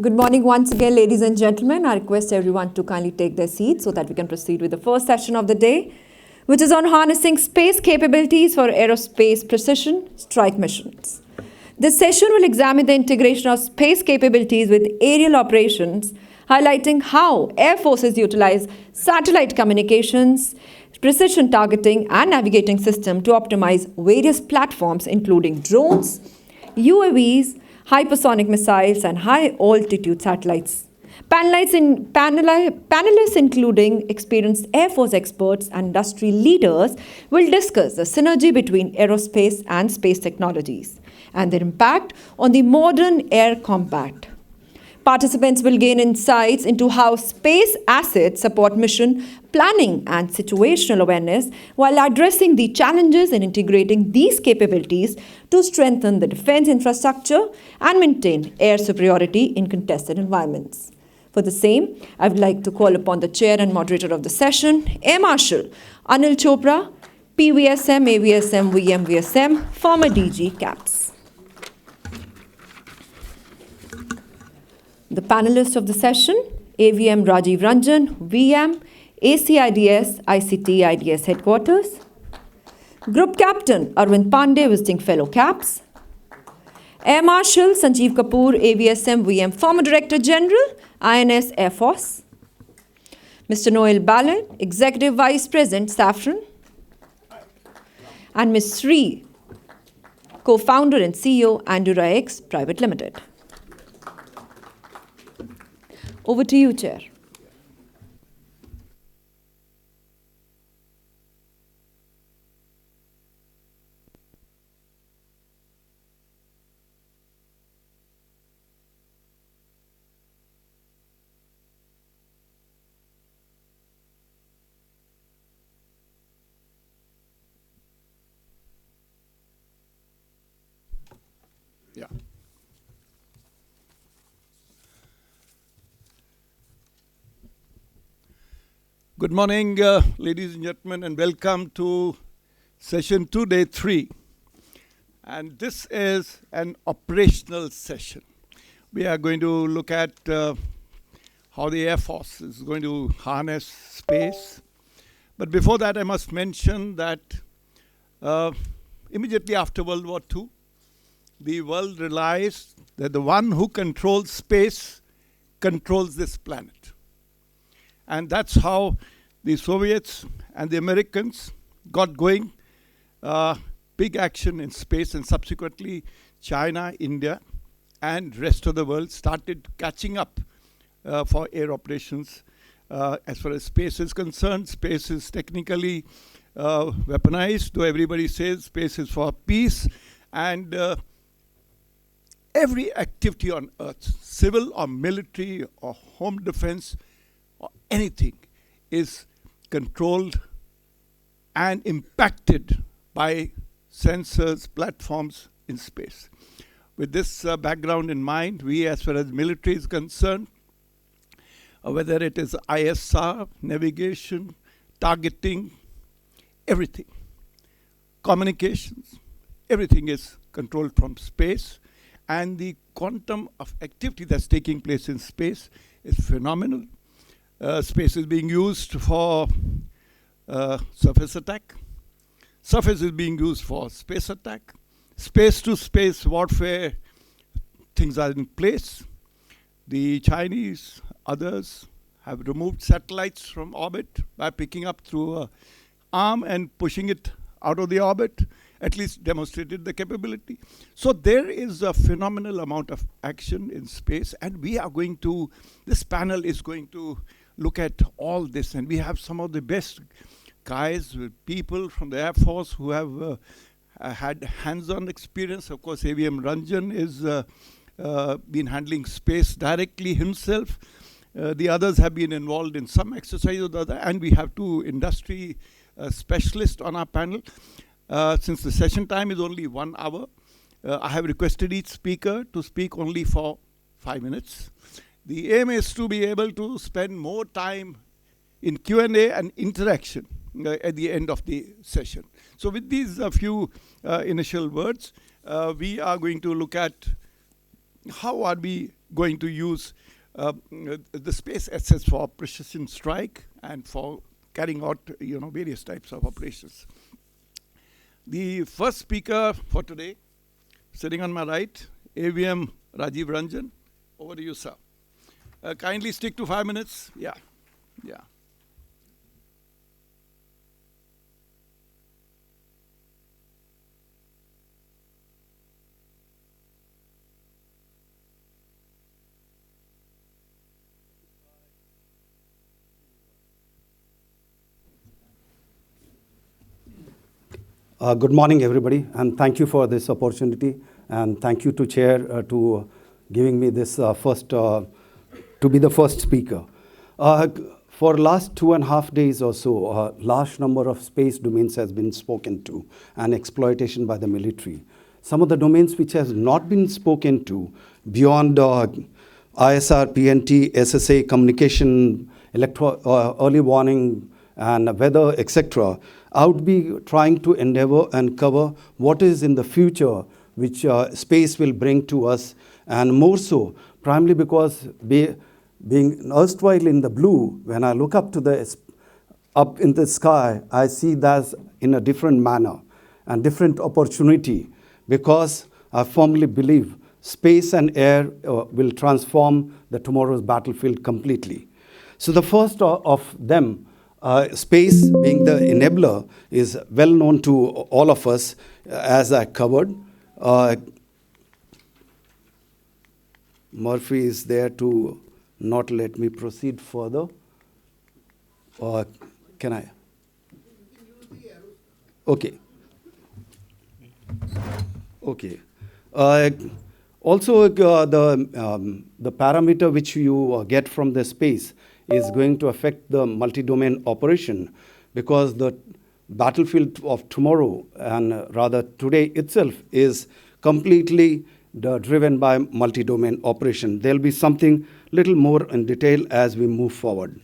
Good morning once again, ladies and gentlemen. I request everyone to kindly take their seats so that we can proceed with the first session of the day, which is on harnessing space capabilities for aerospace precision strike missions. This session will examine the integration of space capabilities with aerial operations, highlighting how air forces utilize satellite communications, precision targeting, and navigating systems to optimize various platforms, including drones, UAVs, hypersonic missiles, and high-altitude satellites. Panelists, including experienced Air Force experts and industry leaders, will discuss the synergy between aerospace and space technologies and their impact on the modern air combat. Participants will gain insights into how space assets support mission planning and situational awareness while addressing the challenges in integrating these capabilities to strengthen the defense infrastructure and maintain air superiority in contested environments. For the same, I would like to call upon the chair and moderator of the session, Air Marshal Anil Chopra PVSM, AVSM, VSM, former DG HAPS. The panelists of the session, AVM Rajiv Ranjan, VM, ACIDS, ICT, IDS Headquarters. Group Captain Arvind Pandey, visiting fellow CAPS. Air Marshal Sanjeev Kapoor, AVSM, VM, former Director General, INS Air Force. Mr. Noel Ballin, Executive Vice President, Safran. And Ms. Sri, Co-Founder and CEO, Andura X Private Limited. Over to you, Chair. Yeah. Good morning, ladies and gentlemen, and welcome to session 2, day 3. And this is an operational session. We are going to look at how the Air Force is going to harness space. But before that, I must mention that immediately after World War II, the world realized that the one who controls space controls this planet. And that's how the Soviets and the Americans got going, big action in space, and subsequently China, India, and rest of the world started catching up for air operations. As far as space is concerned, space is technically weaponized, though everybody says space is for peace. And every activity on Earth, civil or military or home defense, or anything, is controlled and impacted by sensors, platforms in space. With this background in mind, we, as far as military is concerned, whether it is ISR, navigation, targeting, everything, communications, everything is controlled from space. And the quantum of activity that's taking place in space is phenomenal. Space is being used for surface attack. Surface is being used for space attack. Space-to-space warfare, things are in place. The Chinese, others, have removed satellites from orbit by picking up through an arm and pushing it out of the orbit, at least demonstrated the capability. So there is a phenomenal amount of action in space, and we are going to, this panel is going to look at all this, and we have some of the best guys, people from the Air Force who have had hands-on experience. Of course, AVM Ranjan is been handling space directly himself. The others have been involved in some exercise or the other, and we have two industry specialists on our panel. Since the session time is only 1 hour, I have requested each speaker to speak only for 5 minutes. The aim is to be able to spend more time in Q&A and interaction at the end of the session. So with these few initial words, we are going to look at how are we going to use the space assets for precision strike and for carrying out various types of operations. The first speaker for today, sitting on my right, AVM Rajiv Ranjan. Over to you, sir. Kindly stick to 5 minutes. Yeah. Good morning, everybody, and thank you for this opportunity, and thank you to Chair to giving me this to be the first speaker. For last 2.5 days or so, large number of space domains has been spoken to and exploitation by the military. Some of the domains which has not been spoken to beyond ISR, PNT, SSA, communication, early warning, and weather, etc. I would be trying to endeavor and cover what is in the future which space will bring to us, and more so, primarily because being erstwhile in the blue, when I look up in the sky, I see that in a different manner and different opportunity, because I firmly believe space and air will transform the tomorrow's battlefield completely. So the first of them, space being the enabler, is well known to all of us, as I covered. Murphy is there to not let me proceed further. Can I? Okay. Okay. Also, the parameter which you get from the space is going to affect the multi-domain operation, because the battlefield of tomorrow, and rather today itself, is completely driven by multi-domain operation. There'll be something little more in detail as we move forward.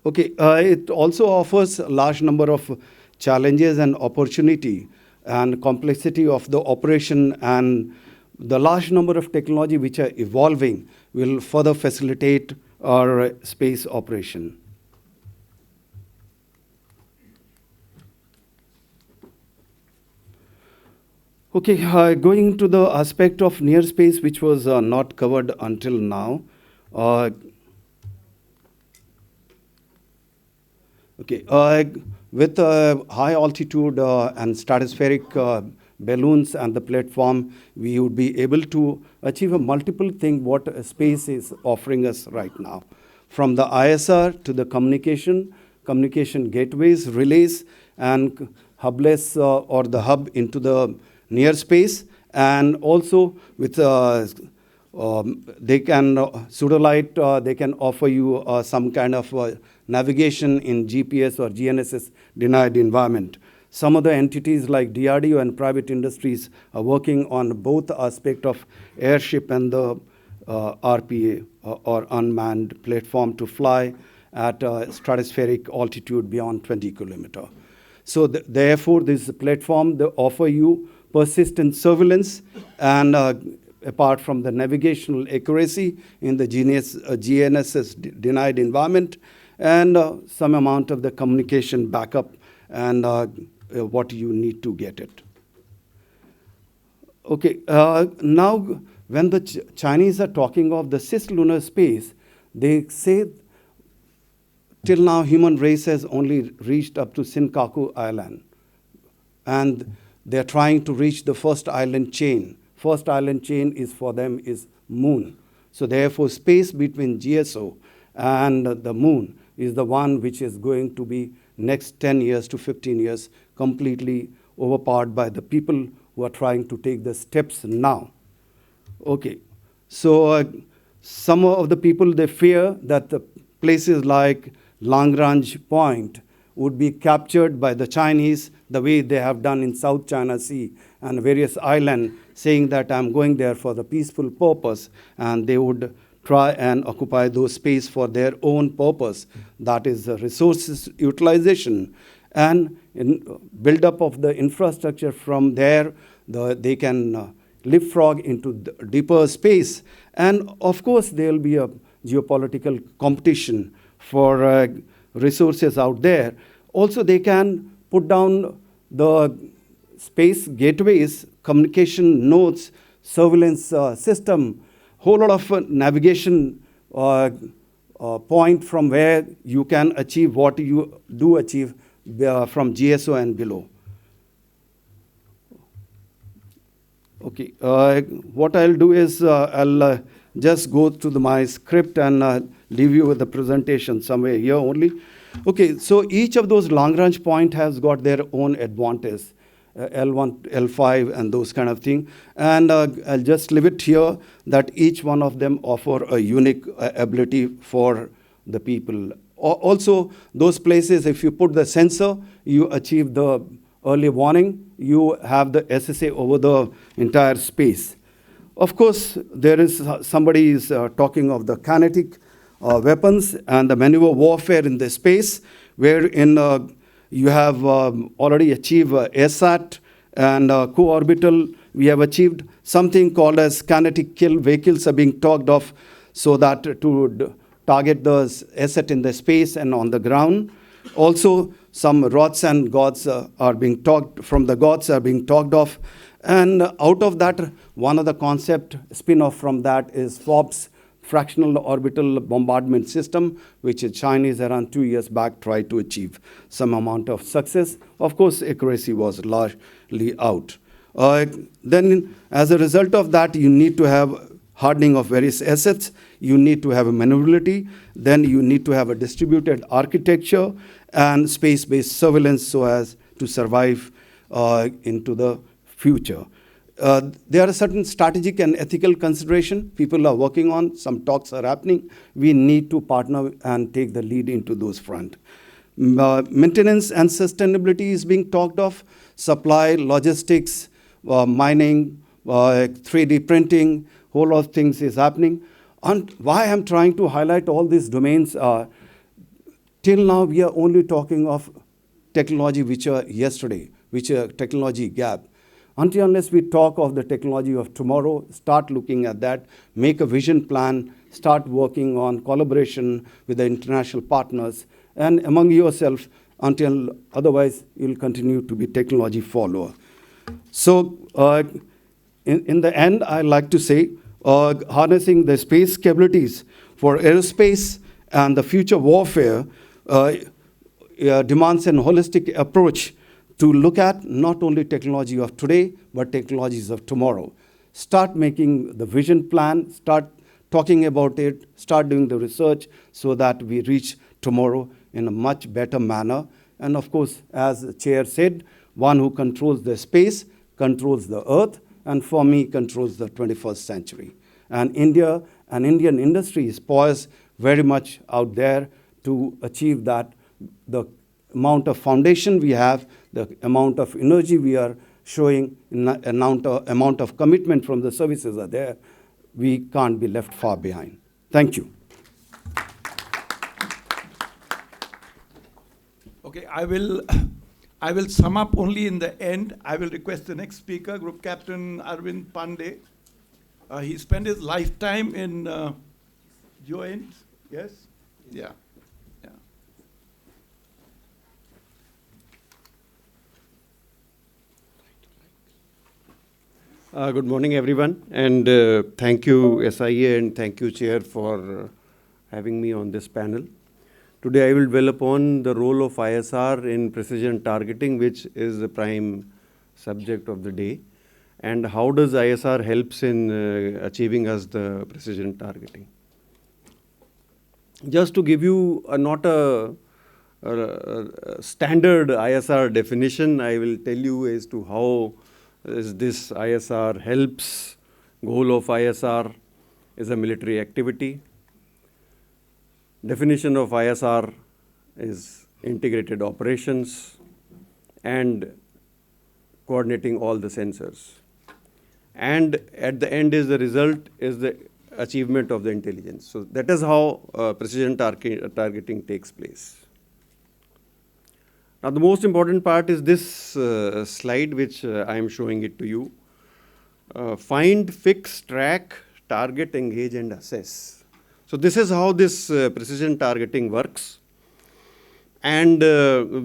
Okay, it also offers a large number of challenges and opportunity and complexity of the operation, and the large number of technology which are evolving will further facilitate our space operation. Okay, going to the aspect of near space, which was not covered until now. With high altitude and stratospheric balloons and the platform, we would be able to achieve a multiple thing what space is offering us right now. From the ISR to the communication gateways, relays, and hubless or the hub into the near space, and also with they can pseudo-light, they can offer you some kind of navigation in GPS or GNSS denied environment. Some of the entities like DRDO and private industries are working on both aspect of airship and the RPA or unmanned platform to fly at a stratospheric altitude beyond 20 kilometers. So therefore, this platform, they offer you persistent surveillance, and apart from the navigational accuracy in the GNSS denied environment, and some amount of the communication backup and what you need to get it. Okay, now when the Chinese are talking of the cislunar space, they say till now human race has only reached up to Senkaku Island, and they're trying to reach the first island chain. First island chain is for them is moon. So therefore, space between GSO and the moon is the one which is going to be next 10 years to 15 years completely overpowered by the people who are trying to take the steps now. Okay, so some of the people, they fear that the places like Lagrange Point would be captured by the Chinese the way they have done in South China Sea and various islands, saying that I'm going there for the peaceful purpose, and they would try and occupy those space for their own purpose, that is resources utilization, and in build up of the infrastructure. From there, they can leapfrog into deeper space. And of course, there will be a geopolitical competition for resources out there. Also, they can put down the space gateways, communication nodes, surveillance system, whole lot of navigation point from where you can achieve what you do achieve from GSO and below. Okay, what I'll do is I'll just go through my script and leave you with the presentation somewhere here only. Okay, so each of those long-range point has got their own advantage, L1, L5, and those kind of thing. And I'll just leave it here that each one of them offer a unique ability for the people. Also, those places, if you put the sensor, you achieve the early warning. You have the SSA over the entire space. Of course, there is somebody is talking of the kinetic weapons and the maneuver warfare in the space, wherein you have already achieved SAT and co-orbital. We have achieved something called as kinetic kill vehicles are being talked of, so that to target the asset in the space and on the ground. Also, some rods and gods are being talked, from the gods are being talked of. And out of that, one of the concept spin-off from that is FOBS, Fractional Orbital Bombardment System, which the Chinese around 2 years back tried to achieve some amount of success. Of course, accuracy was largely out. Then, as a result of that, you need to have hardening of various assets. You need to have a maneuverability. Then you need to have a distributed architecture and space-based surveillance so as to survive into the future. There are certain strategic and ethical consideration people are working on. Some talks are happening. We need to partner and take the lead into those front. Maintenance and sustainability is being talked of. Supply, logistics, mining, 3D printing, whole lot of things is happening. And why I'm trying to highlight all these domains are, till now we are only talking of technology which are yesterday, which are technology gap. Until unless we talk of the technology of tomorrow, start looking at that, make a vision plan, start working on collaboration with the international partners and among yourself, until otherwise you'll continue to be technology follower. So in the end, I like to say, harnessing the space capabilities for aerospace and the future warfare demands an holistic approach to look at not only technology of today, but technologies of tomorrow. Start making the vision plan, start talking about it, start doing the research so that we reach tomorrow in a much better manner. And of course, as the chair said, one who controls the space controls the earth, and for me, controls the 21st century. And India and Indian industry is poised very much out there to achieve that. The amount of foundation we have, the amount of energy we are showing, amount of commitment from the services are there, we can't be left far behind. Thank you. Okay, I will sum up only in the end. I will request the next speaker, Group Captain Arvind Pandey. He spent his lifetime in joint, yes? Yeah. Good morning, everyone, and thank you, SIA, and thank you, Chair, for having me on this panel. Today, I will dwell upon the role of ISR in precision targeting, which is the prime subject of the day, and how does ISR helps in achieving us the precision targeting. Just to give you not a standard ISR definition, I will tell you as to how is this ISR helps. Goal of ISR is a military activity. Definition of ISR is integrated operations and coordinating all the sensors. And at the end is the result is the achievement of the intelligence. So that is how precision targeting takes place. Now the most important part is this slide, which I am showing it to you. Find, fix, track, target, engage, and assess. So this is how this precision targeting works. And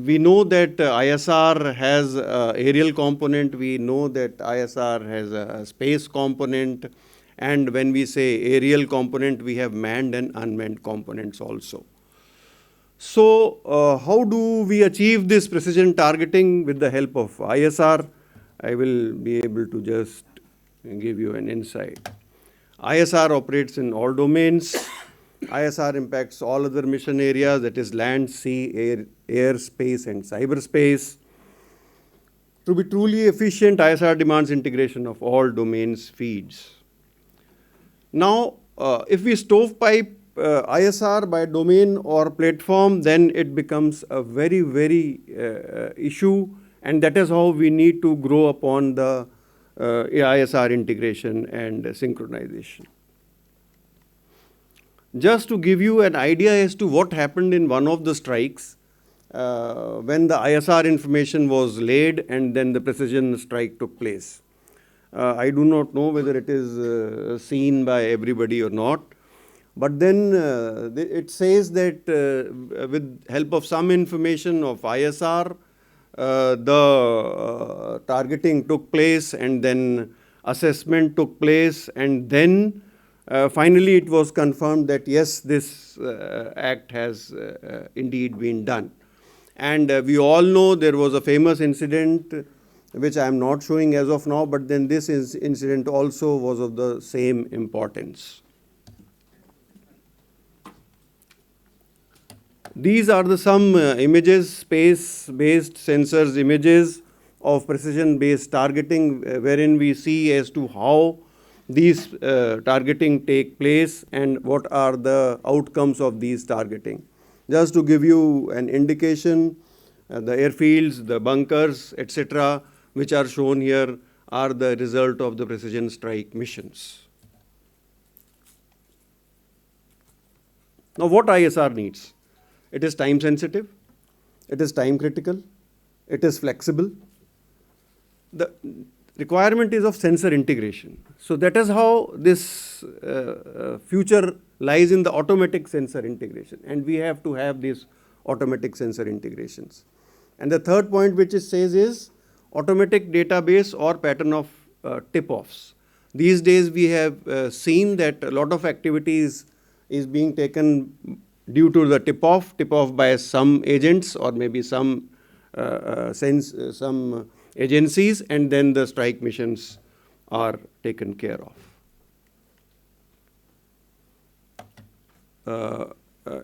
we know that ISR has an aerial component, we know that ISR has a space component, and when we say aerial component, we have manned and unmanned components also. So how do we achieve this precision targeting with the help of ISR? I will be able to just give you an insight. ISR operates in all domains. ISR impacts all other mission areas, that is land, sea, air, space, and cyberspace. To be truly efficient, ISR demands integration of all domains feeds. Now, if we stovepipe ISR by domain or platform, then it becomes a very, very issue, and that is how we need to grow upon the ISR integration and synchronization. Just to give you an idea as to what happened in one of the strikes, when the ISR information was laid and then the precision strike took place. I do not know whether it is seen by everybody or not, but then it says that with help of some information of ISR, the targeting took place and then assessment took place, and then finally it was confirmed that yes, this act has indeed been done. And we all know there was a famous incident which I am not showing as of now, but then this incident also was of the same importance. These are the some images, space-based sensors images of precision-based targeting, wherein we see as to how these targeting take place and what are the outcomes of these targeting. Just to give you an indication, the airfields, the bunkers, etc., which are shown here are the result of the precision strike missions. Now what ISR needs? It is time sensitive, it is time critical, it is flexible. The requirement is of sensor integration. So that is how this future lies in the automatic sensor integration, and we have to have these automatic sensor integrations. And the third point which it says is automatic database or pattern of tip-offs. These days we have seen that a lot of activities is being taken due to the tip-off by some agents or maybe some agencies, and then the strike missions are taken care of.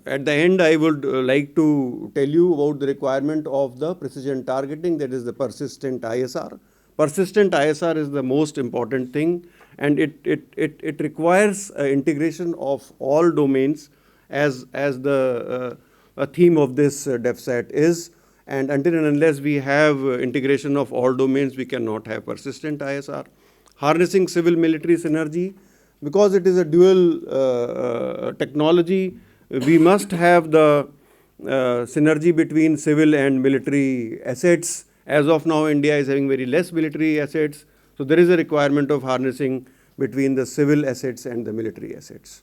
At the end, I would like to tell you about the requirement of the precision targeting, that is the persistent ISR. Persistent ISR is the most important thing, and it requires integration of all domains as the theme of this DefSAt is. And until and unless we have integration of all domains, we cannot have persistent ISR. Harnessing civil-military synergy, because it is a dual technology, we must have the synergy between civil and military assets. As of now, India is having very less military assets, so there is a requirement of harnessing between the civil assets and the military assets.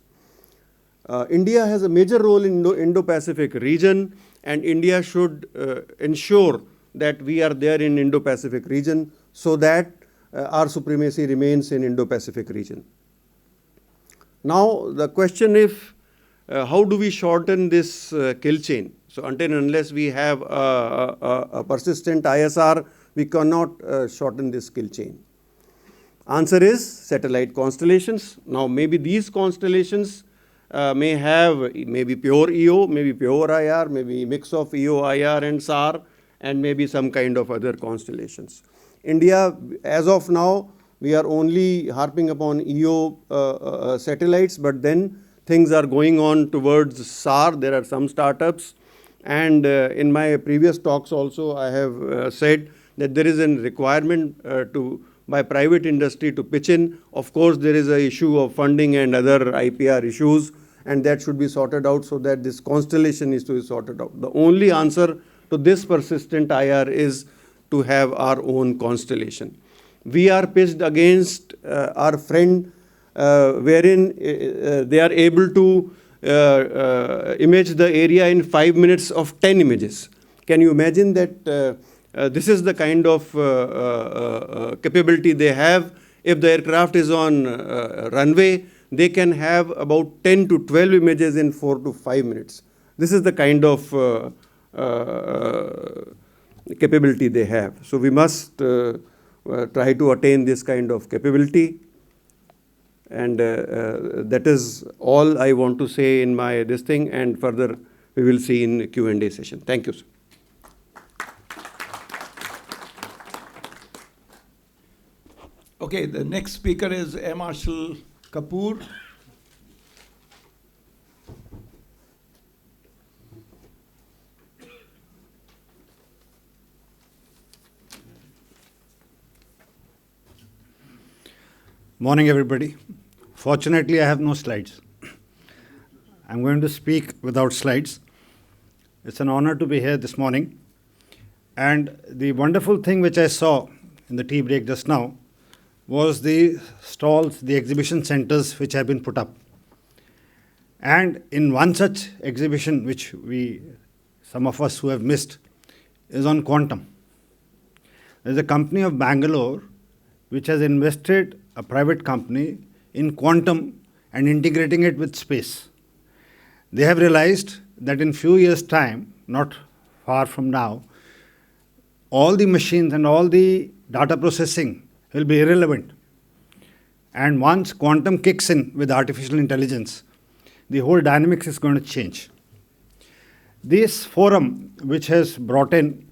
India has a major role in Indo-Pacific region, and India should ensure that we are there in Indo-Pacific region so that our supremacy remains in Indo-Pacific region. Now the question is, how do we shorten this kill chain? So until and unless we have a persistent ISR, we cannot shorten this kill chain. Answer is satellite constellations. Now maybe these constellations may have maybe pure EO, maybe pure IR, maybe mix of EO, IR and SAR, and maybe some kind of other constellations. India, as of now, we are only harping upon EO satellites, but then things are going on towards SAR. There are some startups, and in my previous talks also I have said that there is a requirement to by private industry to pitch in. Of course, there is an issue of funding and other IPR issues, and that should be sorted out so that this constellation is to be sorted out. The only answer to this persistent IR is to have our own constellation. We are pitched against our friend wherein they are able to image the area in 5 minutes of 10 images. Can you imagine that this is the kind of capability they have? If the aircraft is on runway, they can have about 10 to 12 images in 4 to 5 minutes. This is the kind of capability they have. So we must try to attain this kind of capability. And that is all I want to say in my this thing, and further we will see in Q&A session. Thank you, sir. Okay, the next speaker is Marshal Kapoor. Morning, everybody. Fortunately, I have no slides. I'm going to speak without slides. It's an honor to be here this morning. And the wonderful thing which I saw in the tea break just now was the stalls, the exhibition centers which have been put up. And in one such exhibition, which some of us who have missed, is on quantum. There's a company of Bangalore which has invested, a private company, in quantum and integrating it with space. They have realized that in few years' time, not far from now, all the machines and all the data processing will be irrelevant. And once quantum kicks in with artificial intelligence, the whole dynamics is going to change. This forum, which has brought in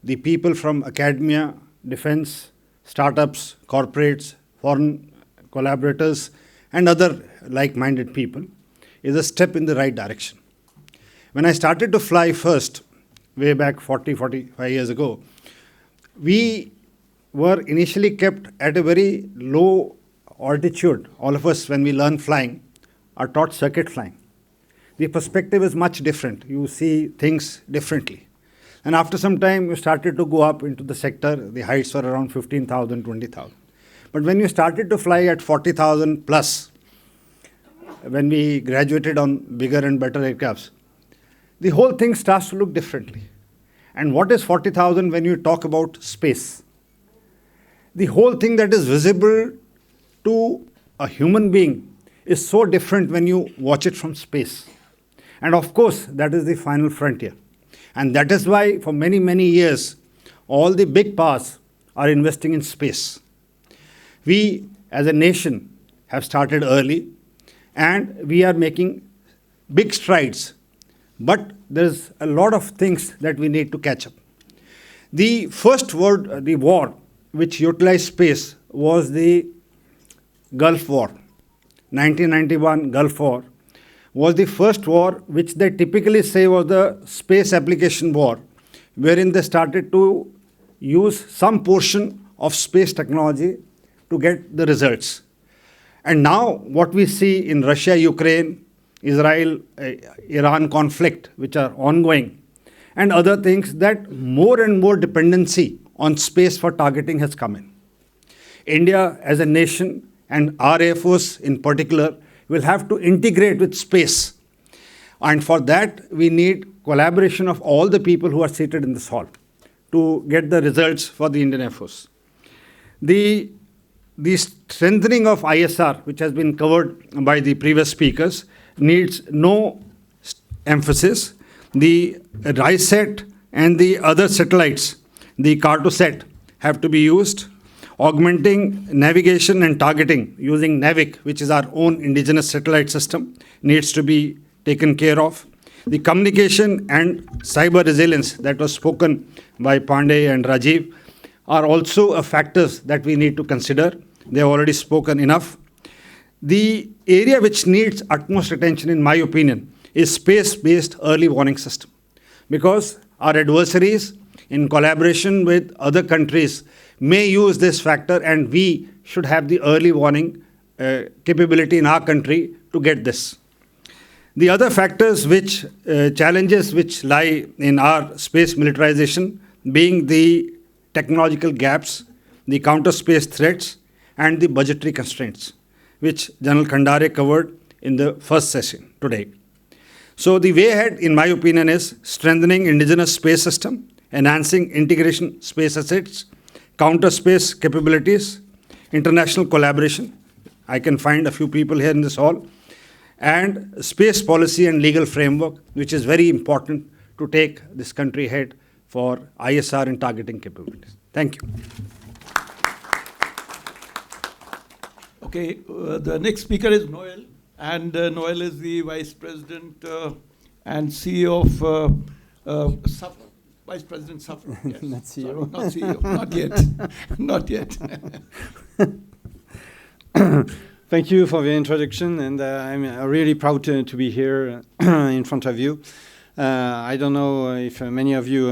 the people from academia, defense, startups, corporates, foreign collaborators, and other like-minded people, is a step in the right direction. When I started to fly first, way back 45 years ago, we were initially kept at a very low altitude. All of us, when we learn flying, are taught circuit flying. The perspective is much different. You see things differently. And after some time, you started to go up into the sector. The heights were around 15,000, 20,000. But when you started to fly at 40,000 plus, when we graduated on bigger and better aircrafts, the whole thing starts to look differently. And what is 40,000 when you talk about space? The whole thing that is visible to a human being is so different when you watch it from space. And of course, that is the final frontier. And that is why for many, many years, all the big powers are investing in space. We, as a nation, have started early, and we are making big strides. But there's a lot of things that we need to catch up. The first the war which utilized space was the Gulf War. 1991 Gulf War was the first war which they typically say was the space application war, wherein they started to use some portion of space technology to get the results. And now what we see in Russia, Ukraine, Israel, Iran conflict, which are ongoing, and other things, that more and more dependency on space for targeting has come in. India as a nation, and our Air Force in particular, will have to integrate with space. And for that, we need collaboration of all the people who are seated in this hall to get the results for the Indian Air Force. The strengthening of ISR, which has been covered by the previous speakers, needs no emphasis. The RISAT and the other satellites, the Cartosat, have to be used. Augmenting navigation and targeting using NAVIC, which is our own indigenous satellite system, needs to be taken care of. The communication and cyber resilience that was spoken by Pandey and Rajiv are also factors that we need to consider. They have already spoken enough. The area which needs utmost attention, in my opinion, is space-based early warning system. Because our adversaries, in collaboration with other countries, may use this factor, and we should have the early warning capability in our country to get this. The other factors which challenges which lie in our space militarization being the technological gaps, the counter space threats, and the budgetary constraints, which General Khandare covered in the first session today. So the way ahead, in my opinion, is strengthening indigenous space system, enhancing integration space assets, counter space capabilities, international collaboration. I can find a few people here in this hall, and space policy and legal framework, which is very important to take this country ahead for ISR and targeting capabilities. Thank you. Okay, the next speaker is Noel, and Noel is the Vice President and CEO of SAFR. Vice President SAFR. Yes. Not CEO. Sorry, not CEO, not yet, not yet. Thank you for the introduction, and I'm really proud to be here in front of you. I don't know if many of you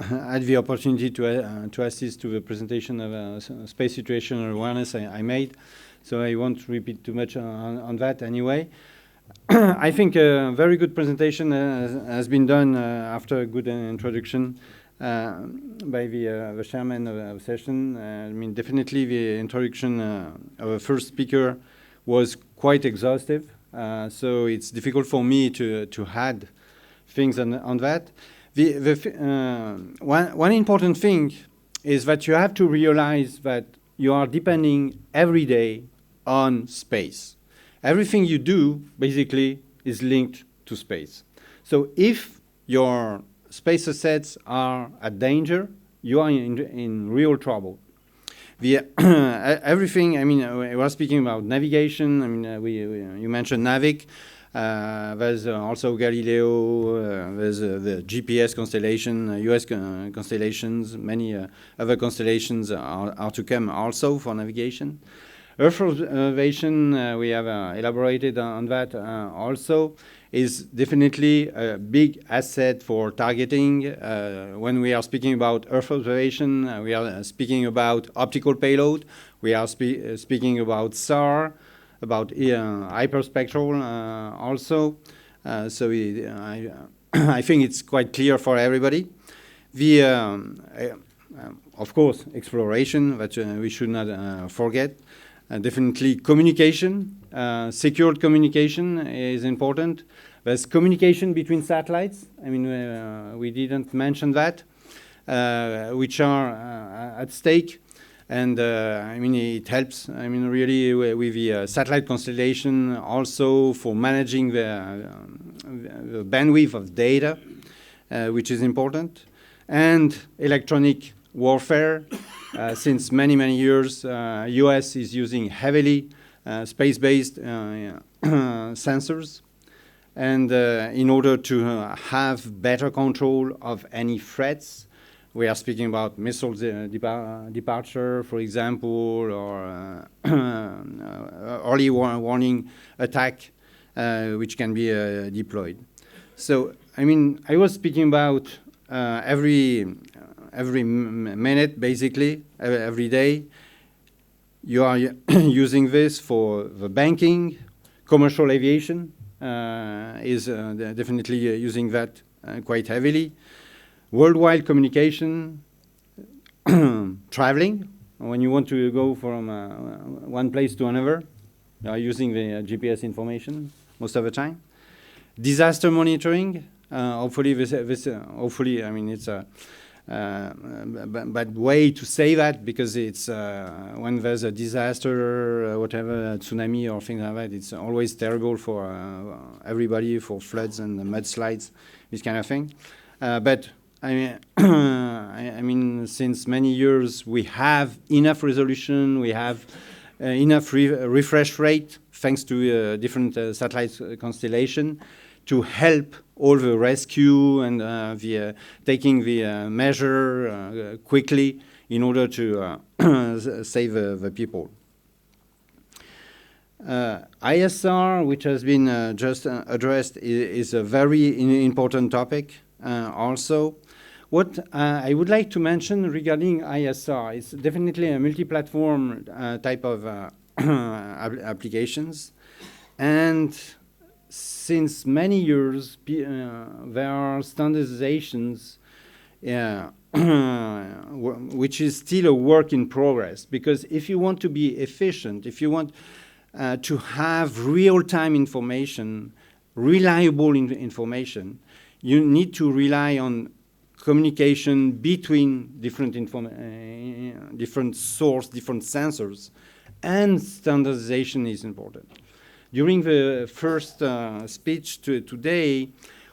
had the opportunity to assist to the presentation of space situational awareness I made, so I won't repeat too much on that anyway. I think a very good presentation has been done after a good introduction by the chairman of the session. I mean, definitely the introduction of the first speaker was quite exhaustive, so it's difficult for me to add things on that. One important thing is that you have to realize that you are depending every day on space. Everything you do basically is linked to space. So if your space assets are at danger, you are in real trouble. Everything, I mean, we were speaking about navigation. I mean, you mentioned Navic. There's also Galileo. There's the GPS constellation, US constellations. Many other constellations are to come also for navigation. Earth observation, we have elaborated on that also, is definitely a big asset for targeting. When we are speaking about Earth observation, we are speaking about optical payload. We are speaking about SAR, about hyperspectral also. So I think it's quite clear for everybody. Of course, exploration, that we should not forget. Definitely communication, secured communication is important. There's communication between satellites. I mean, we didn't mention that, which are at stake. And I mean, it helps, I mean, really with the satellite constellation also for managing the bandwidth of data, which is important. And electronic warfare. Since many, many years, US is using heavily space-based sensors. And in order to have better control of any threats, we are speaking about missiles departure, for example, or early warning attack, which can be deployed. So, I mean, I was speaking about every minute, basically, every day. You are using this for the banking. Commercial aviation is definitely using that quite heavily. Worldwide communication, traveling. When you want to go from one place to another, you are using the GPS information most of the time. Disaster monitoring. Hopefully, hopefully, I mean, it's a bad way to say that, because it's when there's a disaster, whatever, tsunami or things like that, it's always terrible for everybody, for floods and mudslides, this kind of thing. But I mean, I mean, since many years we have enough resolution, we have enough refresh rate, thanks to different satellite constellation, to help all the rescue and taking the measure quickly in order to save the people. ISR, which has been just addressed, is a very important topic also. What I would like to mention regarding ISR is definitely a multi-platform type of applications. And since many years, there are standardizations which is still a work in progress. Because if you want to be efficient, if you want to have real-time information, reliable information, you need to rely on communication between different source, different sensors, and standardization is important. During the first speech today,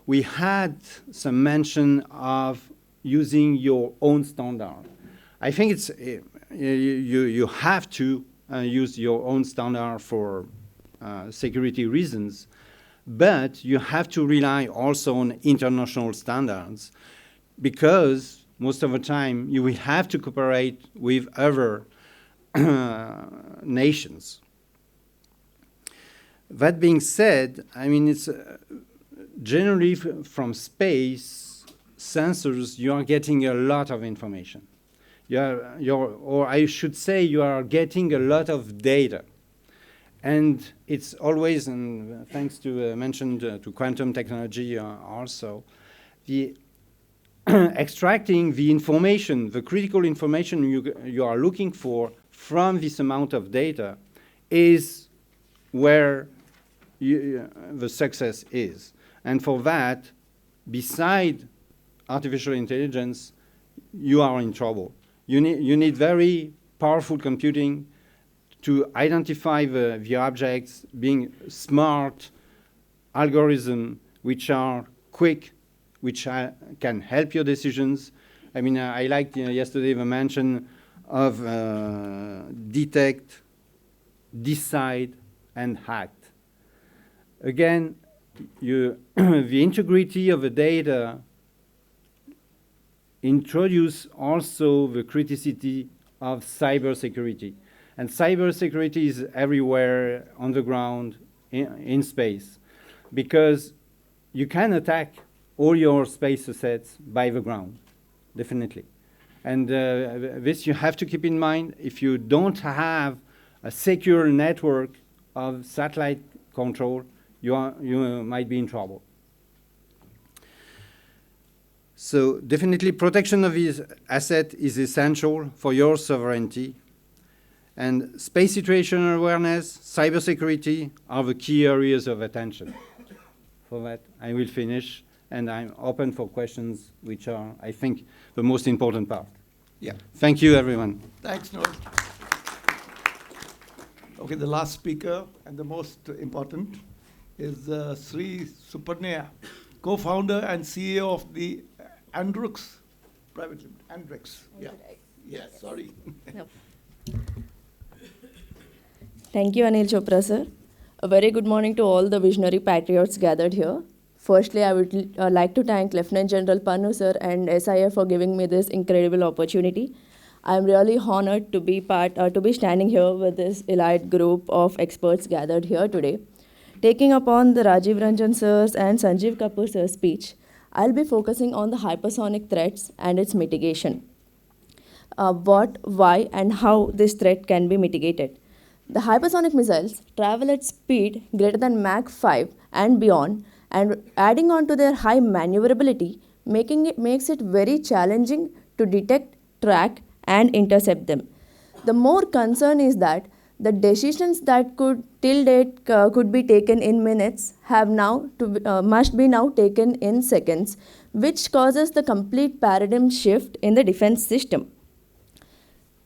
we had some mention of using your own standard. I think it's you have to use your own standard for security reasons, but you have to rely also on international standards, because most of the time you will have to cooperate with other nations. That being said, I mean, it's generally from space sensors, you are getting a lot of information. Or I should say, you are getting a lot of data. And it's always, and thanks to mentioned to quantum technology also, the extracting the information, the critical information you are looking for from this amount of data is where the success is. And for that, beside artificial intelligence, you are in trouble. You need very powerful computing to identify the objects, being smart algorithms which are quick, which can help your decisions. I mean, I liked yesterday the mention of detect, decide, and act. Again, the integrity of the data introduce also the criticality of cybersecurity. And cybersecurity is everywhere on the ground, in space, because you can attack all your space assets by the ground, definitely. And this you have to keep in mind. If you don't have a secure network of satellite control, you might be in trouble. So definitely protection of this asset is essential for your sovereignty. And space situational awareness, cybersecurity are the key areas of attention. For that, I will finish, and I'm open for questions, which are, I think, the most important part. Yeah. Thank you, everyone. Thanks, Noel. Okay, the last speaker and the most important is Sri Suparnaya, co-founder and CEO of the Andrix Private Limited. Andrix. Yeah. Yeah, sorry. No. Thank you, Anil Chopra, sir. A very good morning to all the visionary patriots gathered here. Firstly, I would like to thank Lieutenant General Pannu, sir, and SIA for giving me this incredible opportunity. I am really honored to be standing here with this elite group of experts gathered here today. Taking upon the Rajiv Ranjan sir's and Sanjeev Kapoor sir's speech, I'll be focusing on the hypersonic threats and its mitigation. What, why, and how this threat can be mitigated. The hypersonic missiles travel at speed greater than Mach 5 and beyond, and adding on to their high maneuverability, makes it very challenging to detect, track, and intercept them. The more concern is that the decisions that could till date could be taken in minutes must be now taken in seconds, which causes the complete paradigm shift in the defense system.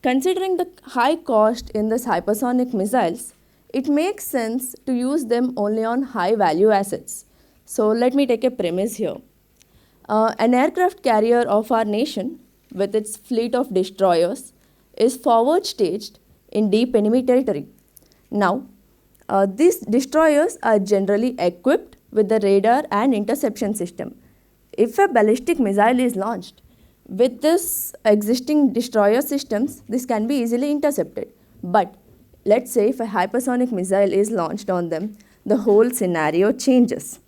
Considering the high cost in these hypersonic missiles, it makes sense to use them only on high-value assets. So let me take a premise here. An aircraft carrier of our nation, with its fleet of destroyers, is forward staged in deep enemy territory. Now, these destroyers are generally equipped with the radar and interception system. If a ballistic missile is launched, with this existing destroyer systems, this can be easily intercepted. But let's say if a hypersonic missile is launched on them, the whole scenario changes.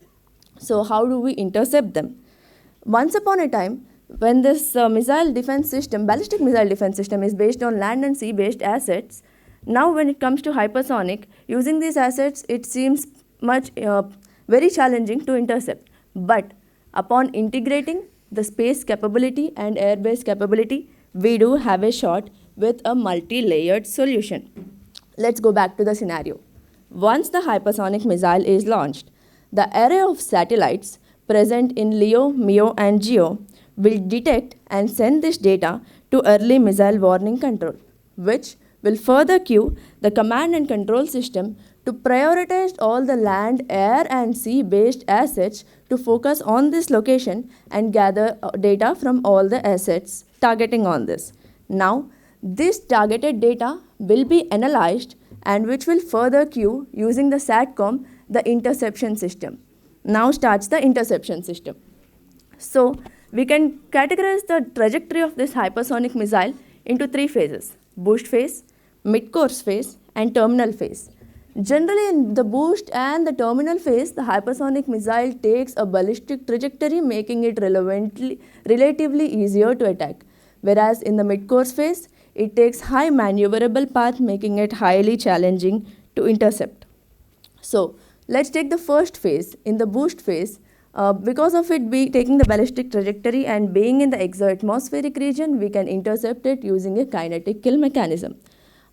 So how do we intercept them? Once upon a time, when this missile defense system, ballistic missile defense system, is based on land and sea-based assets, now when it comes to hypersonic, using these assets, it seems very challenging to intercept. But upon integrating the space capability and air-based capability, we do have a shot with a multi-layered solution. Let's go back to the scenario. Once the hypersonic missile is launched, the array of satellites present in LEO, MEO, and GEO will detect and send this data to early missile warning control, which will further cue the command and control system to prioritize all the land, air, and sea-based assets to focus on this location and gather data from all the assets targeting on this. Now, this targeted data will be analyzed and which will further cue using the SATCOM, the interception system. Now starts the interception system. So, we can categorize the trajectory of this hypersonic missile into 3 phases: boost phase, mid-course phase, and terminal phase. Generally, in the boost and the terminal phase, the hypersonic missile takes a ballistic trajectory, making it relatively easier to attack. Whereas in the mid-course phase, it takes high maneuverable path, making it highly challenging to intercept. So, let's take the first phase. In the boost phase, because of it be taking the ballistic trajectory and being in the exoatmospheric region, we can intercept it using a kinetic kill mechanism.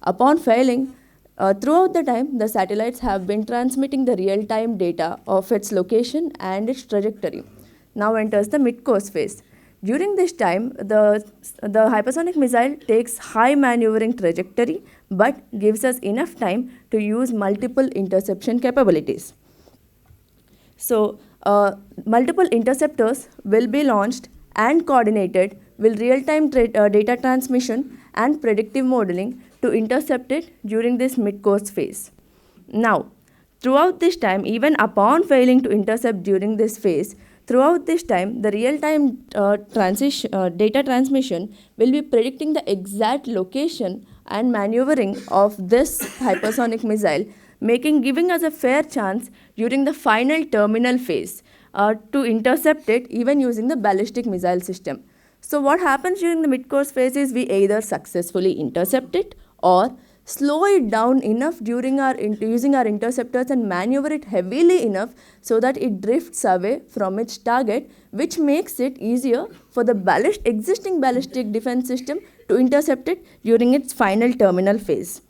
Upon failing, throughout the time, the satellites have been transmitting the real-time data of its location and its trajectory. Now enters the mid-course phase. During this time, the hypersonic missile takes high maneuvering trajectory but gives us enough time to use multiple interception capabilities. So, multiple interceptors will be launched and coordinated with real-time data transmission and predictive modeling to intercept it during this mid-course phase. Now, throughout this time, even upon failing to intercept during this phase, throughout this time, the real-time data transmission will be predicting the exact location and maneuvering of this hypersonic missile, giving us a fair chance during the final terminal phase to intercept it even using the ballistic missile system. So what happens during the mid-course phase is we either successfully intercept it or slow it down enough during using our interceptors and maneuver it heavily enough so that it drifts away from its target, which makes it easier for the existing ballistic defense system to intercept it during its final terminal phase.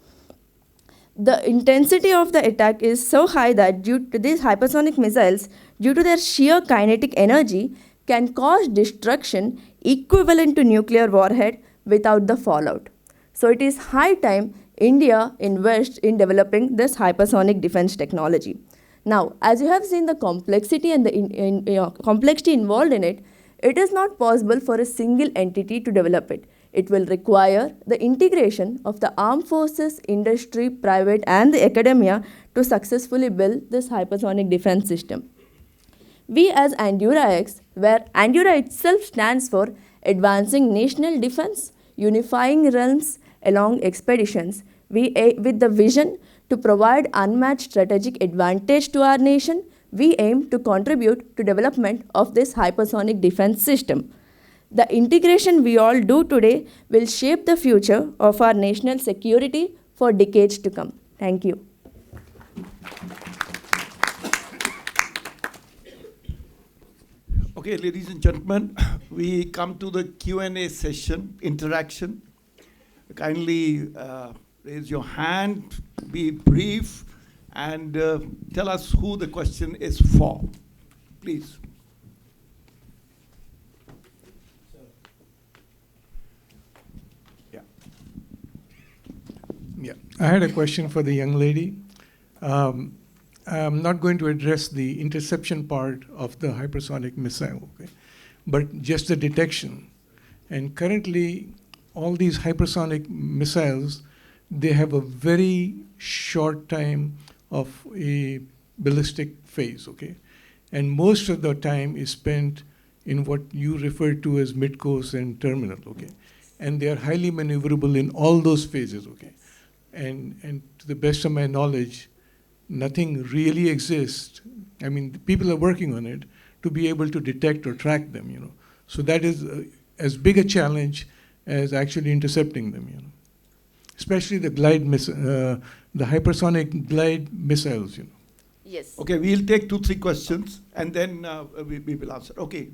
The intensity of the attack is so high that due to these hypersonic missiles, due to their sheer kinetic energy, can cause destruction equivalent to nuclear warhead without the fallout. So it is high time India invests in developing this hypersonic defense technology. Now, as you have seen the complexity and the complexity involved in it, it is not possible for a single entity to develop it. It will require the integration of the armed forces, industry, private, and the academia to successfully build this hypersonic defense system. We as ANDURA-X, where ANDURA itself stands for Advancing National Defense, Unifying Realms Along Expeditions, with the vision to provide unmatched strategic advantage to our nation, we aim to contribute to development of this hypersonic defense system. The integration we all do today will shape the future of our national security for decades to come. Thank you. Okay, ladies and gentlemen, we come to the Q&A session, interaction. Kindly raise your hand, be brief, and tell us who the question is for. Please. Yeah, I had a question for the young lady. I'm not going to address the interception part of the hypersonic missile, okay, but just the detection. And currently, all these hypersonic missiles, they have a very short time of a ballistic phase, okay? And most of the time is spent in what you refer to as mid-course and terminal, okay? And they are highly maneuverable in all those phases, okay? And to the best of my knowledge, nothing really exists. I mean, people are working on it to be able to detect or track them, you know. So that is as big a challenge as actually intercepting them, you know. Especially the the hypersonic glide missiles, you know. Yes. Okay, we'll take 2-3 questions and then we will answer. Okay,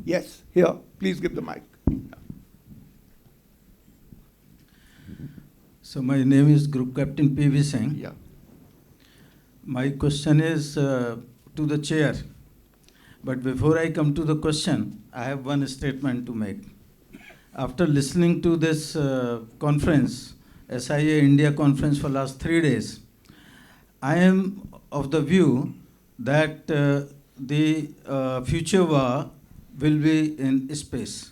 yes, here, please give the mic. So my name is Group Captain PVSM. Yeah. My question is to the chair. But before I come to the question, I have one statement to make. After listening to this conference, SIA-INDIA conference for last 3 days, I am of the view that the future war will be in space.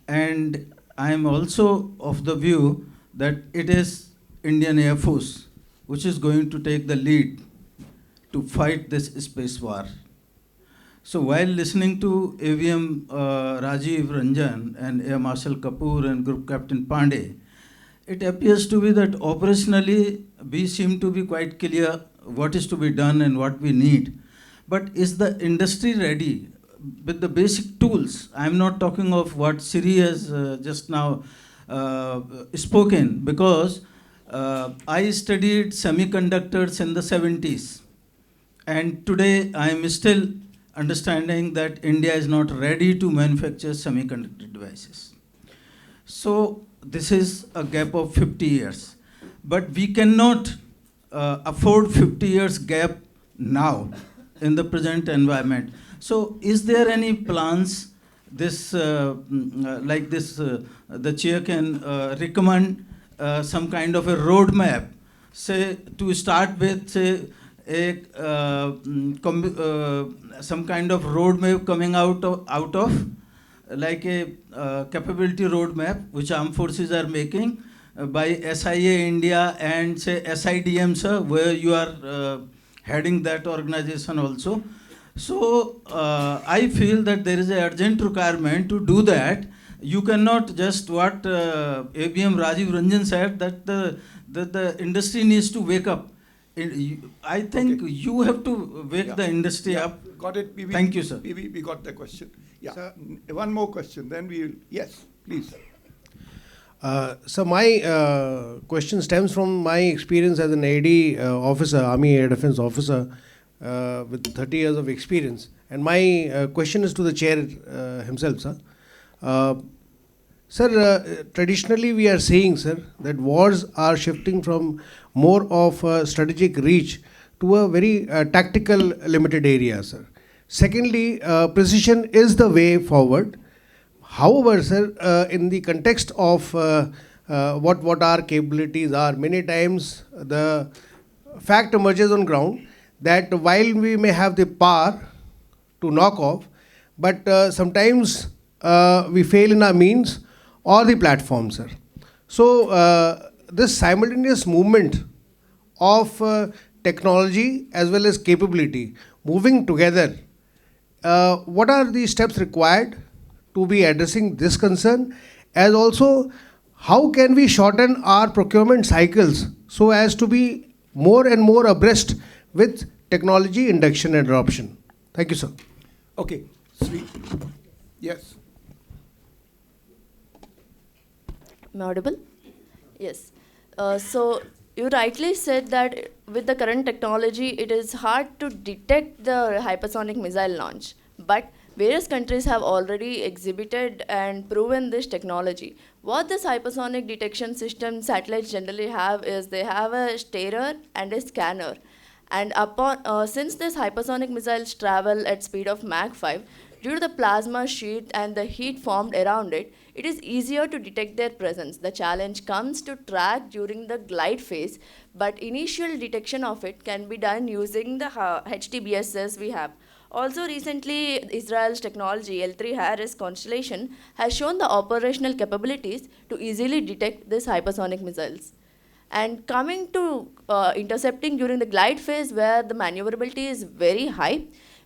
And I am also of the view that it is Indian Air Force which is going to take the lead to fight this space war. So while listening to AVM Rajiv Ranjan and Air Marshal Kapoor and Group Captain Pandey, it appears to be that operationally we seem to be quite clear what is to be done and what we need. But is the industry ready with the basic tools? I'm not talking of what Siri has just now spoken, because I studied semiconductors in the 70s. And today I am still understanding that India is not ready to manufacture semiconductor devices. So this is a gap of 50 years. But we cannot afford 50 years gap now in the present environment. So is there any plans this, like this, the chair can recommend some kind of a roadmap, say to start with, say, some kind of roadmap coming out of like a capability roadmap which armed forces are making by SIA-INDIA and say SIDM, sir, where you are heading that organization also. So I feel that there is an urgent requirement to do that. You cannot just what ABM Rajiv Ranjan said, that the industry needs to wake up. I think you have to wake the industry up. Got it. Thank you, sir. We got the question. Yeah. Sir, one more question, then we will. Yes, please. So my question stems from my experience as an AD officer, Army Air Defense officer, with 30 years of experience. And my question is to the chair himself, sir. Sir, traditionally we are seeing, sir, that wars are shifting from more of a strategic reach to a very tactical limited area, sir. Secondly, precision is the way forward. However, sir, in the context of what our capabilities are, many times the fact emerges on ground that while we may have the power to knock off, but sometimes we fail in our means or the platform, sir. So this simultaneous movement of technology as well as capability moving together, what are the steps required to be addressing this concern, as also how can we shorten our procurement cycles so as to be more and more abreast with technology induction and adoption? Thank you, sir. Okay, Sri. Yes. Am I audible? Yes. So you rightly said that with the current technology, it is hard to detect the hypersonic missile launch. But various countries have already exhibited and proven this technology. What this hypersonic detection system satellites generally have is they have a starer and a scanner. And upon since these hypersonic missiles travel at speed of Mach 5, due to the plasma sheet and the heat formed around it, it is easier to detect their presence. The challenge comes to track during the glide phase, but initial detection of it can be done using the HTBSS we have. Also recently, Israel's technology, L3 Harris constellation, has shown the operational capabilities to easily detect these hypersonic missiles. And coming to intercepting during the glide phase, where the maneuverability is very high,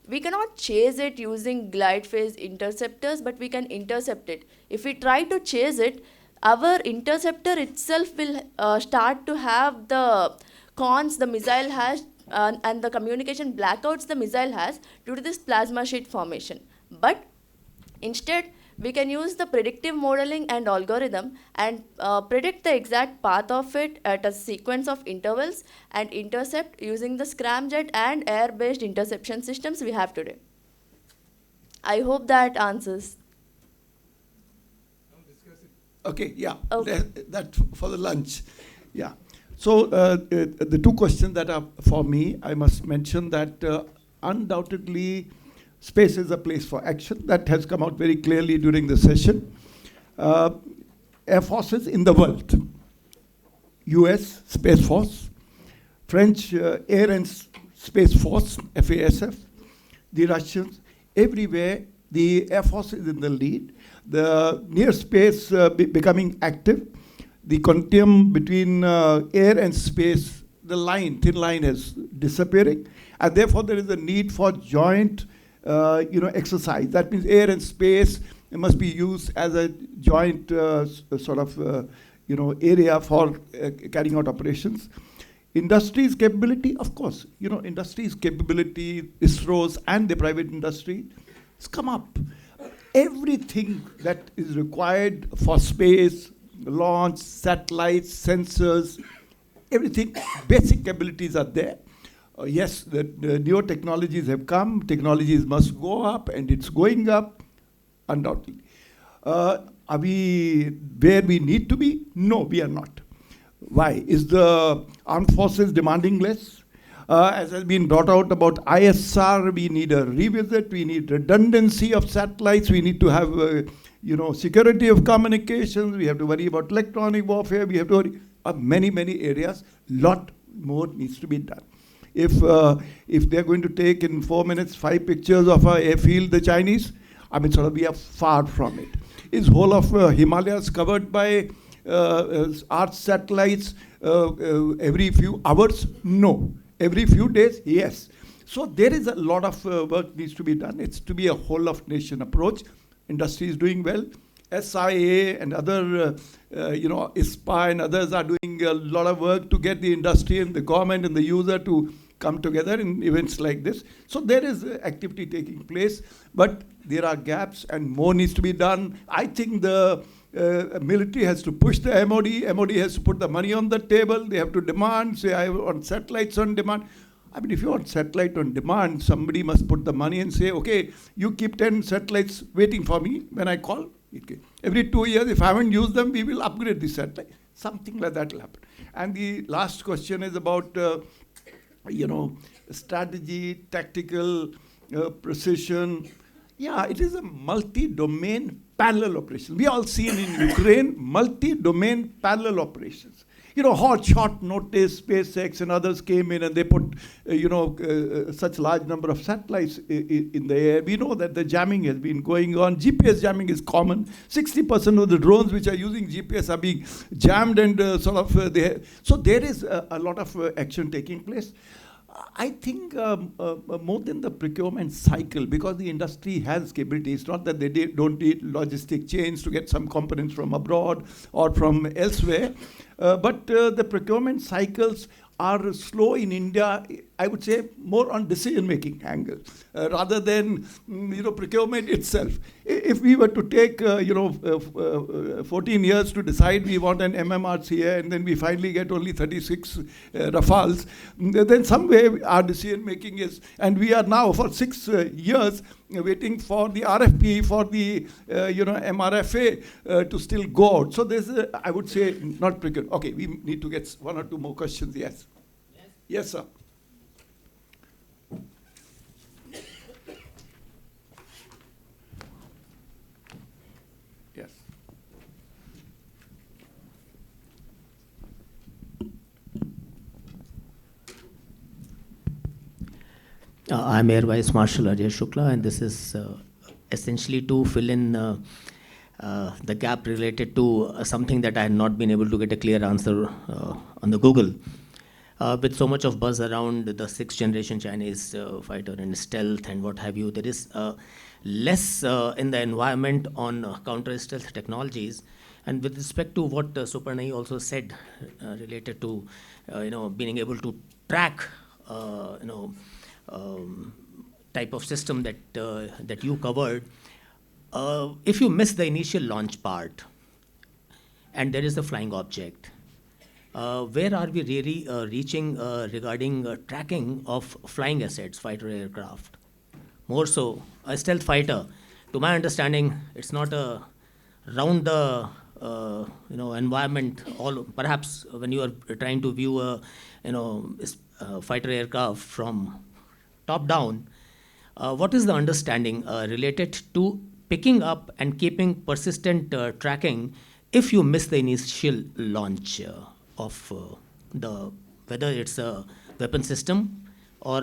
we cannot chase it using glide phase interceptors, but we can intercept it. If we try to chase it, our interceptor itself will start to have the cons the missile has and the communication blackouts the missile has due to this plasma sheet formation. But instead, we can use the predictive modeling and algorithm and predict the exact path of it at a sequence of intervals and intercept using the scramjet and air-based interception systems we have today. I hope that answers. Okay, yeah, Okay. that for the lunch. Yeah. So the two questions that are for me, I must mention that undoubtedly space is a place for action. That has come out very clearly during the session. Air forces in the world, US Space Force, French Air and Space Force, FASF, the Russians, everywhere the Air Force is in the lead. The near space becoming active. The continuum between air and space, the line, thin line is disappearing. And therefore there is a need for joint exercise. That means air and space must be used as a joint area for carrying out operations. Industry's capability, of course, industry's capability, ISRO's and the private industry has come up. Everything that is required for space, launch, satellites, sensors, everything, basic capabilities are there. Yes, the newer technologies have come, technologies must go up, and it's going up, undoubtedly. Are we where we need to be? No, we are not. Why? Is the armed forces demanding less? As has been brought out about ISR, we need a revisit, we need redundancy of satellites, we need to have security of communications, we have to worry about electronic warfare, we have to worry about many, many areas. Lot more needs to be done. If they're going to take in 4 minutes 5 pictures of our airfield, the Chinese, we are far from it. Is whole of Himalayas covered by arch satellites every few hours? No. Every few days? Yes. So there is a lot of work needs to be done. It's to be a whole of nation approach. Industry is doing well. SIA and other, ISPA and others are doing a lot of work to get the industry and the government and the user to come together in events like this. So there is activity taking place, but there are gaps and more needs to be done. I think the military has to push the MOD. MOD has to put the money on the table. They have to demand, say, I want satellites on demand. If you want satellite on demand, somebody must put the money and say, okay, you keep 10 satellites waiting for me when I call. Okay. Every 2 years, if I haven't used them, we will upgrade the satellite. Something like that will happen. And the last question is about, strategy, tactical precision. Yeah, it is a multi-domain parallel operation. We all seen in Ukraine, multi-domain parallel operations. Hot shot notice, SpaceX and others came in and they put, such large number of satellites in the air. We know that the jamming has been going on. GPS jamming is common. 60% of the drones which are using GPS are being jammed and so there is a lot of action taking place. I think more than the procurement cycle, because the industry has capability. It's not that they don't need logistic chains to get some components from abroad or from elsewhere, but the procurement cycles are slow in India, I would say, more on decision-making angle, rather than procurement itself. If we were to take 14 years to decide we want an MMRCA and then we finally get only 36 Rafales, then somewhere our decision-making is, and we are now for 6 years waiting for the RFP for the MRFA to still go out. So there's, I would say, not procurement. Okay, we need to get 1 or 2 more questions. Yes. Yes, sir. Yes. I'm Air Vice Marshal Anil Shukla, and this is essentially to fill in the gap related to something that I had not been able to get a clear answer on the Google. With so much of buzz around the 6th generation Chinese fighter and stealth and what have you, there is less in the environment on counter-stealth technologies. And with respect to what Suparna also said related to being able to track type of system that you covered, if you miss the initial launch part and there is a flying object, where are we really reaching regarding tracking of flying assets, fighter aircraft? More so, a stealth fighter, to my understanding, it's not a round the environment. All perhaps when you are trying to view a fighter aircraft from top down, what is the understanding related to picking up and keeping persistent tracking if you miss the initial launch of whether it's a weapon system or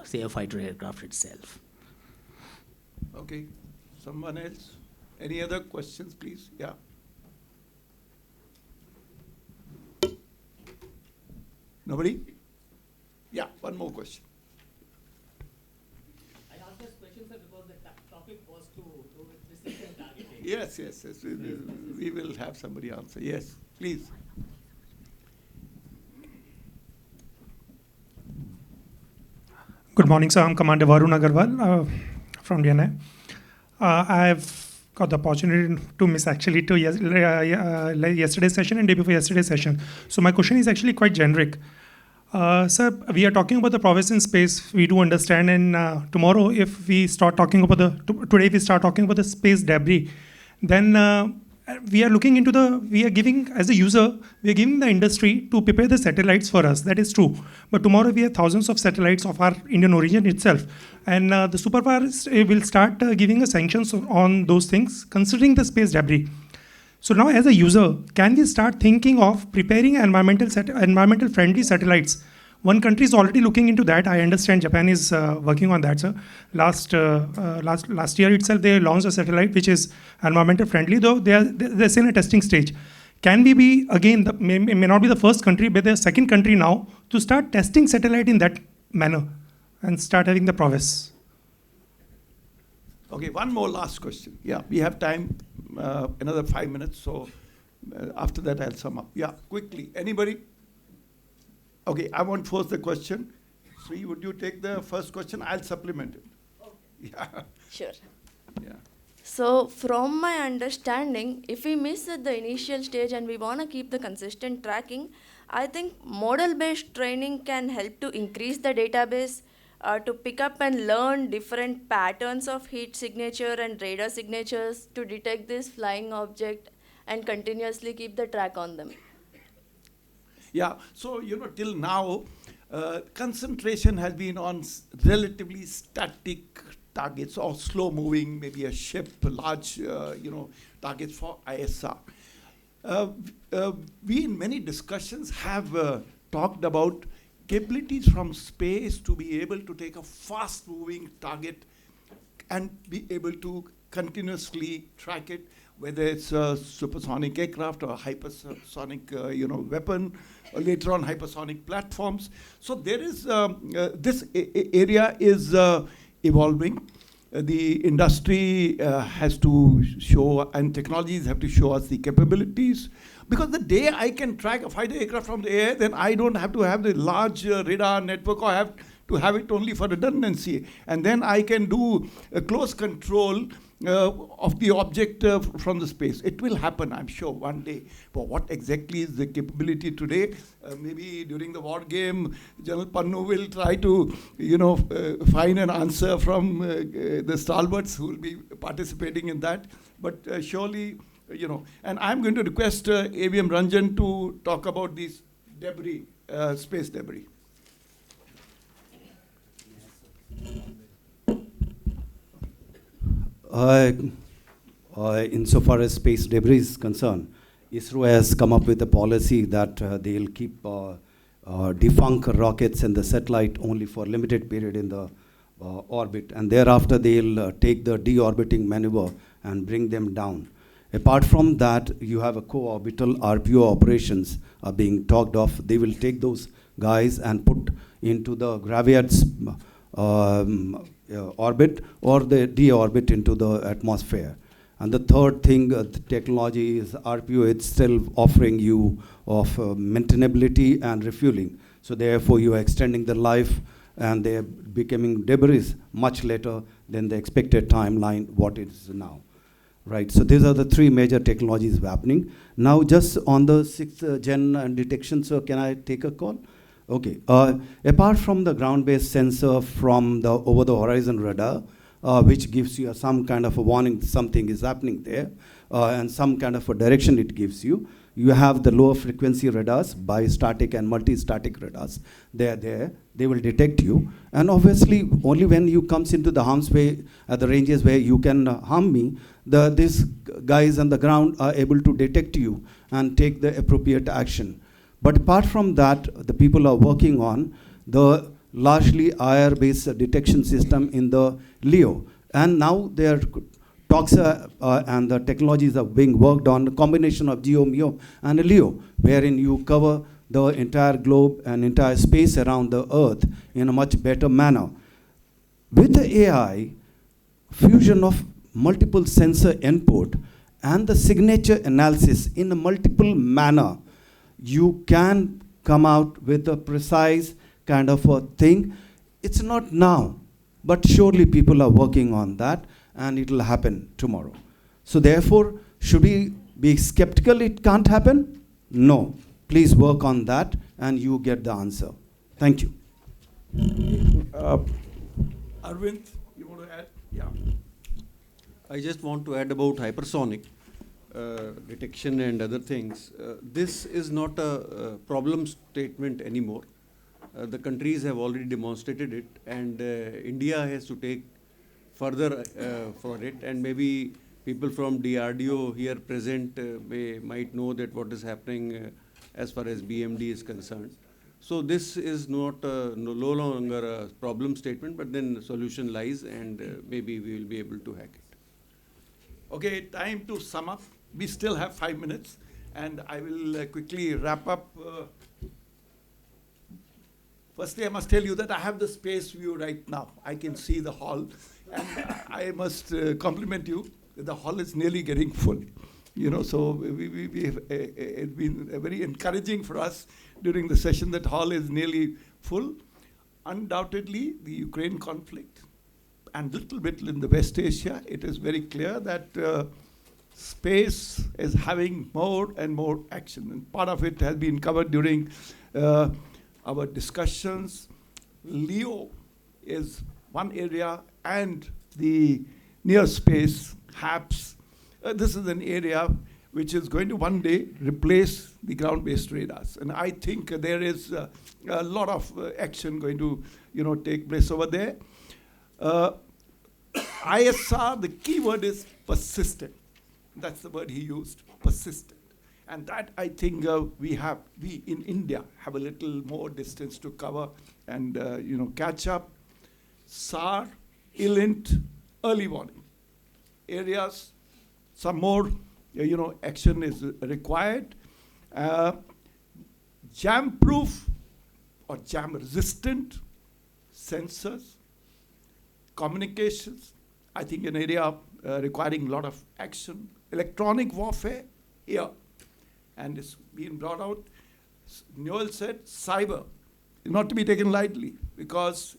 say a fighter aircraft itself? Okay, someone else? Any other questions, please? Yeah. Nobody? Yeah, one more question. I asked this question, sir, because the topic was to do with precision targeting. Yes. We will have somebody answer. Yes, please. Good morning, sir. I'm Commander Varun Agarwal from DNA. I've got the opportunity to miss actually to yesterday's session and day before yesterday's session. So my question is actually quite generic. Sir, we are talking about the progress in space. We do understand, and tomorrow, if we start talking about today, we start talking about the space debris, then we are looking into we are giving, as a user, we are giving the industry to prepare the satellites for us. That is true. But tomorrow we have thousands of satellites of our Indian origin itself. And the superpowers will start giving us sanctions on those things, considering the space debris. So now as a user, can we start thinking of preparing environmental friendly satellites? One country is already looking into that. I understand Japan is working on that, sir. Last year itself, they launched a satellite which is environmental friendly, though they're still in a testing stage. Can we be, again, may not be the first country, but the second country now to start testing satellite in that manner and start having the prowess? Okay, one more last question. Yeah, we have time, another 5 minutes, so after that I'll sum up. Yeah, quickly. Anybody? Okay, I won't force the question. Sri, would you take the first question? I'll supplement it. Okay. Yeah. Sure. Yeah. So from my understanding, if we miss at the initial stage and we want to keep the consistent tracking, I think model-based training can help to increase the database, to pick up and learn different patterns of heat signature and radar signatures to detect this flying object and continuously keep the track on them. Yeah, so till now, concentration has been on relatively static targets or slow-moving, maybe a ship, large, targets for ISR. We in many discussions have talked about capabilities from space to be able to take a fast-moving target and be able to continuously track it, whether it's a supersonic aircraft or a hypersonic, weapon, or later on hypersonic platforms. So there is this area is evolving. The industry has to show, and technologies have to show us the capabilities. Because the day I can track a fighter aircraft from the air, then I don't have to have the large radar network, or have to have it only for redundancy. And then I can do a close control of the object from the space. It will happen, I'm sure, one day. But what exactly is the capability today? Maybe during the war game, General Pannu will try to, find an answer from the stalwarts who will be participating in that. But surely, and I'm going to request AVM Ranjan to talk about these debris, space debris. Insofar as space debris is concerned, ISRO has come up with a policy that they'll keep defunk rockets and the satellite only for limited period in the orbit, and thereafter they'll take the deorbiting maneuver and bring them down. Apart from that, you have a co-orbital RPO operations are being talked of. They will take those guys and put into the Graviat's orbit, or they deorbit into the atmosphere. And the third thing, the technology is RPO itself offering you of maintainability and refueling. So therefore you are extending the life and they're becoming debris much later than the expected timeline, what it is now. Right, so these are the three major technologies happening. Now just on the 6th gen detection, so can I take a call? Okay, apart from the ground-based sensor from the over-the-horizon radar, which gives you some kind of a warning something is happening there, and some kind of a direction it gives you, you have the lower frequency radars, bi-static and multi-static radars. They're there, they will detect you. And obviously, only when you comes into the harm's way, at the ranges where you can harm me, these guys on the ground are able to detect you and take the appropriate action. But apart from that, the people are working on the largely IR-based detection system in the LEO. And now their talks and the technologies are being worked on, a combination of GEO, MEO, and LEO, wherein you cover the entire globe and entire space around the Earth in a much better manner. With the AI, fusion of multiple sensor input and the signature analysis in a multiple manner, you can come out with a precise kind of a thing. It's not now, but surely people are working on that, and it will happen tomorrow. So therefore, should we be skeptical it can't happen? No. Please work on that, and you get the answer. Thank you. Arvind, you want to add? Yeah. I just want to add about hypersonic detection and other things. This is not a problem statement anymore. The countries have already demonstrated it, and India has to take further for it, and maybe people from DRDO here present might know that what is happening as far as BMD is concerned. So this is not no longer a problem statement, but then the solution lies, and maybe we will be able to hack it. Okay, time to sum up. We still have 5 minutes, and I will quickly wrap up. Firstly, I must tell you that I have the space view right now. I can see the hall, and I must compliment you. The hall is nearly getting full. You know, so it's been very encouraging for us during the session that hall is nearly full. Undoubtedly, the Ukraine conflict and little bit in the West Asia, it is very clear that space is having more and more action. And part of it has been covered during our discussions. LEO is one area, and the near space, HAPS, this is an area which is going to one day replace the ground-based radars. And I think there is a lot of action going to take place over there. ISR, the key word is persistent. That's the word he used, persistent. And that, I think, we in India have a little more distance to cover and catch up. SAR, ILINT, early warning areas, some more action is required. Jam-proof or jam-resistant sensors, communications, I think an area requiring a lot of action. Electronic warfare, here. And it's been brought out. Noel said cyber is not to be taken lightly, because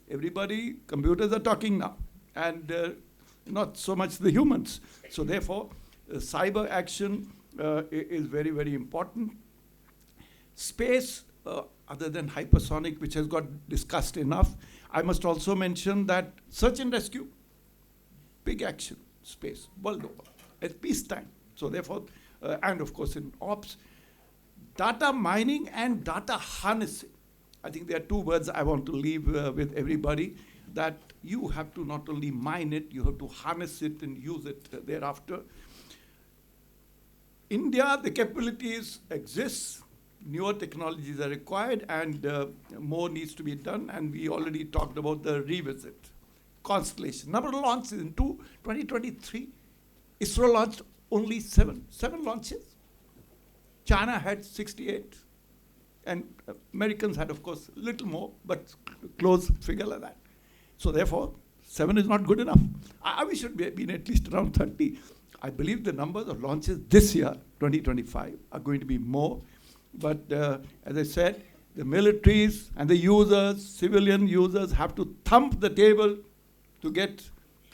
computers are talking now, and not so much the humans. So therefore, cyber action is very, very important. Space, other than hypersonic, which has got discussed enough, I must also mention that search and rescue, big action, space, world over, at peacetime. So therefore, and of course in ops, data mining and data harnessing. I think there are two words I want to leave with everybody, that you have to not only mine it, you have to harness it and use it thereafter. India, the capabilities exist, newer technologies are required, and more needs to be done, and we already talked about the revisit. Constellation, number of launches in 2023, ISRO launched only seven launches. China had 68, and Americans had, of course, a little more, but close figure like that. So therefore, 7 is not good enough. We should be been at least around 30. I believe the numbers of launches this year, 2025, are going to be more. But as I said, the militaries and the users, civilian users, have to thump the table to get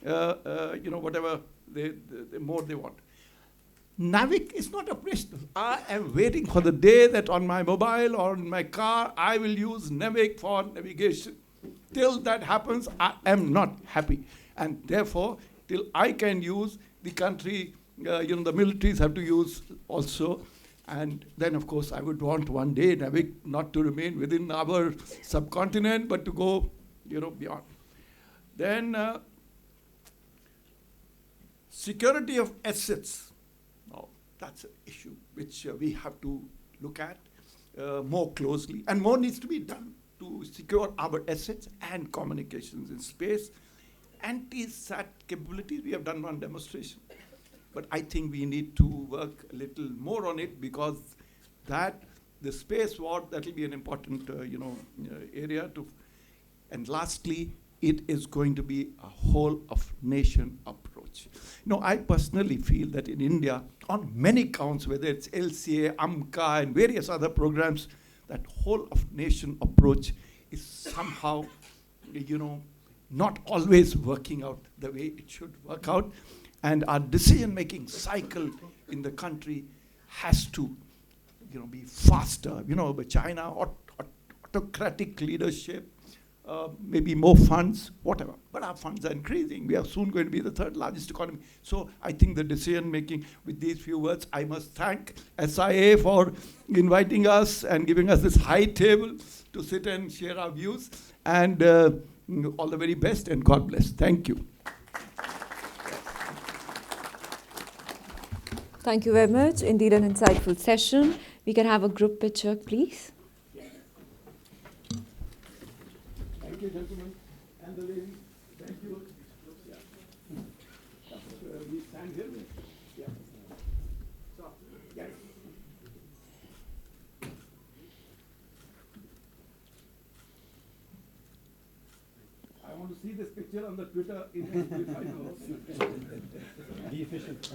whatever the more they want. Navic is not operational. I am waiting for the day that on my mobile or in my car, I will use Navic for navigation. Till that happens, I am not happy. And therefore, till I can use, the country, the militaries have to use also. And then, of course, I would want one day Navic not to remain within our subcontinent, but to go, beyond. Then, security of assets. Now, that's an issue which we have to look at more closely. And more needs to be done to secure our assets and communications in space. Anti-SAT capabilities, we have done one demonstration. But I think we need to work a little more on it, because the space war, that will be an important area to. And lastly, it is going to be a whole of nation approach. I personally feel that in India, on many counts, whether it's LCA, AMCA, and various other programs, that whole of nation approach is somehow, not always working out the way it should work out. And our decision-making cycle in the country has to, be faster. But China, autocratic leadership, maybe more funds, whatever. But our funds are increasing. We are soon going to be the third largest economy. So I think the decision-making, with these few words, I must thank SIA for inviting us and giving us this high table to sit and share our views. And all the very best, and God bless. Thank you. Thank you very much. Indeed, an insightful session. We can have a group picture, please. Thank you, gentlemen, and the ladies. Thank you. We stand here. Yeah. So, yes. I want to see this picture on the Twitter image. Be efficient.